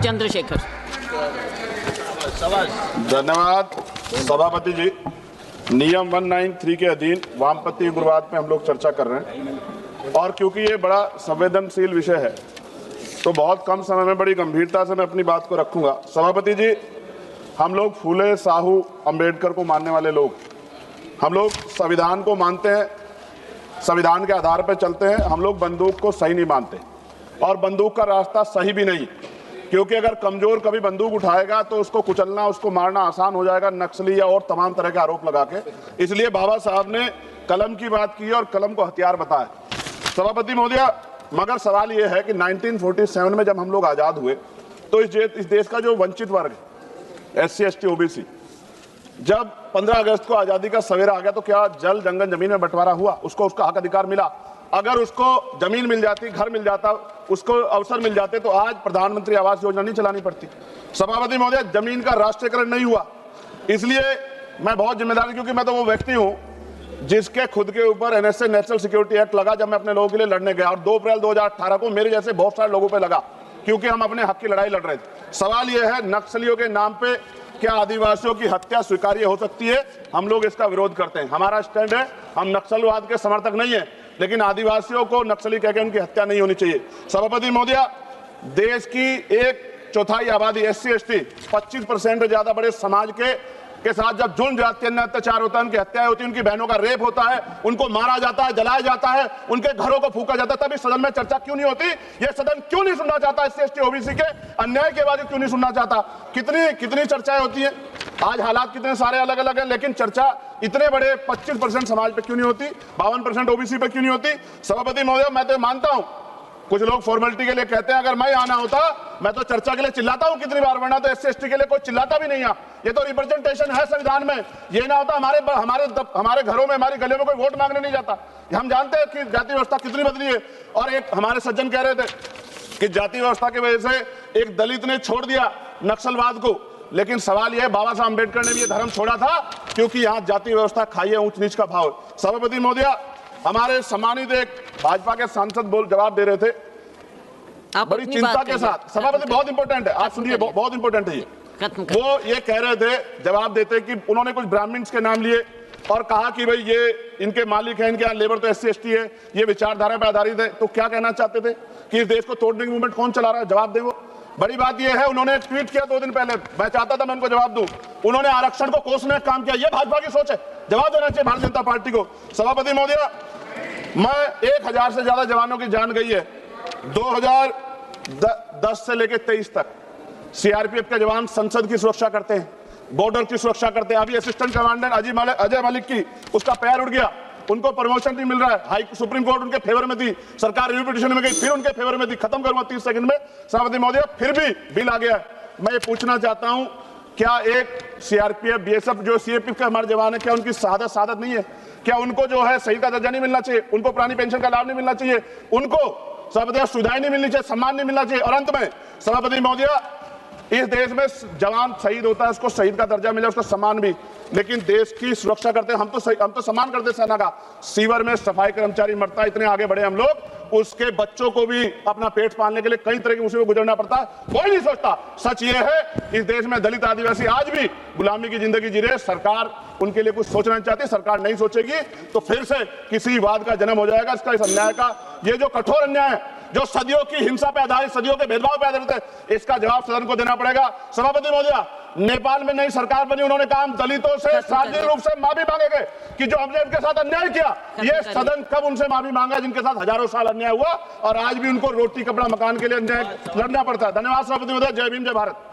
चंद्रशेखर। धन्यवाद सभापति जी। नियम 193 के अधीन वामपंथी उग्रवाद पे हम लोग चर्चा कर रहे हैं और क्योंकि ये बड़ा संवेदनशील विषय है तो बहुत कम समय में बड़ी गंभीरता से मैं अपनी बात को रखूंगा। सभापति जी, हम लोग फूले, साहू, अंबेडकर को मानने वाले लोग, हम लोग संविधान को मानते हैं, संविधान के आधार पर चलते हैं। हम लोग बंदूक को सही नहीं मानते और बंदूक का रास्ता सही भी नहीं, क्योंकि अगर कमजोर कभी बंदूक उठाएगा तो उसको कुचलना, उसको मारना आसान हो जाएगा, नक्सली या और तमाम तरह के आरोप लगा के। इसलिए बाबा साहब ने कलम की बात की और कलम को हथियार बताया। सभापति महोदय, मगर सवाल यह है कि 1947 में जब हम लोग आज़ाद हुए तो इस देश का जो वंचित वर्ग, SC, ST, OBC, जब 15 अगस्त को आज़ादी का सवेरा आ गया तो क्या जल जंगल जमीन में बंटवारा हुआ? उसको उसका हक अधिकार मिला। अगर उसको जमीन मिल जाती, घर मिल जाता, उसको अवसर मिल जाते तो आज प्रधानमंत्री आवास योजना नहीं चलानी पड़ती। सभापति महोदय, जमीन का राष्ट्रीयकरण नहीं हुआ। इसलिए मैं बहुत जिम्मेदार, क्योंकि मैं तो वो व्यक्ति हूँ जिसके खुद के ऊपर NSA, नेशनल सिक्योरिटी एक्ट लगा जब मैं अपने लोगों के लिए लड़ने गया, और 2 अप्रैल 2018 को मेरे जैसे बहुत सारे लोगों पर लगा, क्योंकि हम अपने हक की लड़ाई लड़ रहे थे। सवाल यह है, नक्सलियों के नाम पे क्या आदिवासियों की हत्या स्वीकार्य हो सकती है? हम लोग इसका विरोध करते हैं। हमारा स्टैंड है, हम नक्सलवाद के समर्थक नहीं है, लेकिन आदिवासियों को नक्सली कहकर उनकी हत्या नहीं होनी चाहिए। सभापति महोदय, देश की 1/4 आबादी SC, ST, 25% से ज्यादा बड़े समाज के साथ जब जुल्म जातीय अत्याचार होता है, उनकी हत्याएं होती है, उनकी बहनों का रेप होता है, उनको मारा जाता है, जलाया जाता है, उनके घरों को फूका जाता है, तब इस सदन में चर्चा क्यों नहीं होती? ये सदन क्यों नहीं सुनना चाहता? SC, ST, OBC के अन्याय के बाद क्यों नहीं सुनना चाहता? कितनी चर्चाएं होती हैं। आज हालात कितने सारे अलग अलग हैं, लेकिन चर्चा इतने बड़े 25% समाज पे क्यों नहीं होती, 52% OBC पे क्यों नहीं होती? सभापति महोदय, मैं तो मानता हूं, कुछ लोग फॉर्मेलिटी के लिए कहते हैं, अगर मैं आना होता मैं तो चर्चा के लिए चिल्लाता हूं कितनी बार, वरना तो SC, ST के लिए कोई चिल्लाता भी नहीं है। ये तो रिप्रेजेंटेशन है संविधान में। ये ना होता हमारे घरों में, हमारी गलियों में कोई वोट मांगने नहीं जाता। हम जानते हैं कि जाति व्यवस्था कितनी बदली है। और एक हमारे सज्जन कह रहे थे कि जाति व्यवस्था की वजह से एक दलित ने छोड़ दिया नक्सलवाद को, लेकिन सवाल यह है, बाबा साहब अम्बेडकर ने भी ये धर्म छोड़ा था क्योंकि यहाँ जाति व्यवस्था खाई है, ऊंच नीच का भाव। सभापति महोदय, हमारे सम्मानित एक भाजपा के सांसद जवाब दे रहे थे बड़ी चिंता के साथ। सभापति, बहुत इंपॉर्टेंट है, आप सुनिए, बहुत इंपॉर्टेंट है ये। वो ये कह रहे थे, जवाब देते कि उन्होंने कुछ ब्राह्मण्स के नाम लिए और कहा कि भाई ये इनके मालिक हैं, इनके यहाँ लेबर तो SC, ST है, ये विचारधारा पर आधारित है। तो क्या कहना चाहते थे कि इस देश को तोड़ने की मूवमेंट कौन चला रहा है? जवाब दे। वो बड़ी बात यह है, उन्होंने ट्वीट किया 2 दिन पहले, मैं चाहता था मैं उनको जवाब दूं, उन्होंने आरक्षण को कोसने का काम किया। ये भाजपा की सोच है, जवाब देना चाहिए भारतीय जनता पार्टी को। सभापति महोदय, मैं 1000 से ज्यादा जवानों की जान गई है 2010 से लेकर 23 तक। CRPF के जवान संसद की सुरक्षा करते हैं, बॉर्डर की सुरक्षा करते हैं। अभी असिस्टेंट कमांडेंट अजय मलिक की, उसका पैर उड़ गया, उनको प्रमोशन नहीं मिल रहा है। सुप्रीम कोर्ट उनके फेवर में थी, सरकार रिव्यू पिटीशन में गई, फिर उनके फेवर में थी। खत्म करूंगा 30 सेकंड में। सभापति महोदय, फिर भी बिल आ गया। मैं ये पूछना चाहता हूं, क्या एक CRPF, BSF जो CAPF के हमारे जवान है, क्या उनकी शहादत नहीं है? क्या उनको जो है शहीद का दर्जा नहीं मिलना चाहिए? उनको पुरानी पेंशन का लाभ नहीं मिलना चाहिए? उनको सभापति सुविधाएं नहीं मिलनी चाहिए? सम्मान नहीं मिलना चाहिए? और अंत में सभापति महोदय, इस देश में जवान शहीद होता है, उसको शहीद का दर्जा मिले, उसका सम्मान भी, लेकिन देश की सुरक्षा करते हैं। हम तो सम्मान करते सेना का। सीवर में सफाई कर्मचारी मरता है, इतने आगे बढ़े हम लोग, उसके बच्चों को भी अपना पेट पालने के लिए कई तरह की मुसीबत गुजरना पड़ता है, कोई नहीं सोचता। सच ये है, इस देश में दलित आदिवासी आज भी गुलामी की जिंदगी जी रहे। सरकार उनके लिए कुछ सोचना चाहती, सरकार नहीं सोचेगी तो फिर से किसी वाद का जन्म हो जाएगा। इसका इस अन्याय का, ये जो कठोर अन्याय है, जो सदियों की हिंसा पे आधारित, सदियों के भेदभाव पे आधारित है, इसका जवाब सदन को देना पड़ेगा। सभापति महोदय, नेपाल में नई सरकार बनी, उन्होंने कहा दलितों से सार्वजनिक रूप से माफी मांगेंगे कि जो हमने उनके साथ अन्याय किया। ये सदन कब उनसे माफी मांगा जिनके साथ हजारों साल अन्याय हुआ और आज भी उनको रोटी कपड़ा मकान के लिए अन्याय लड़ना पड़ता है? धन्यवाद सभापति महोदय। जय भीम, जय भारत।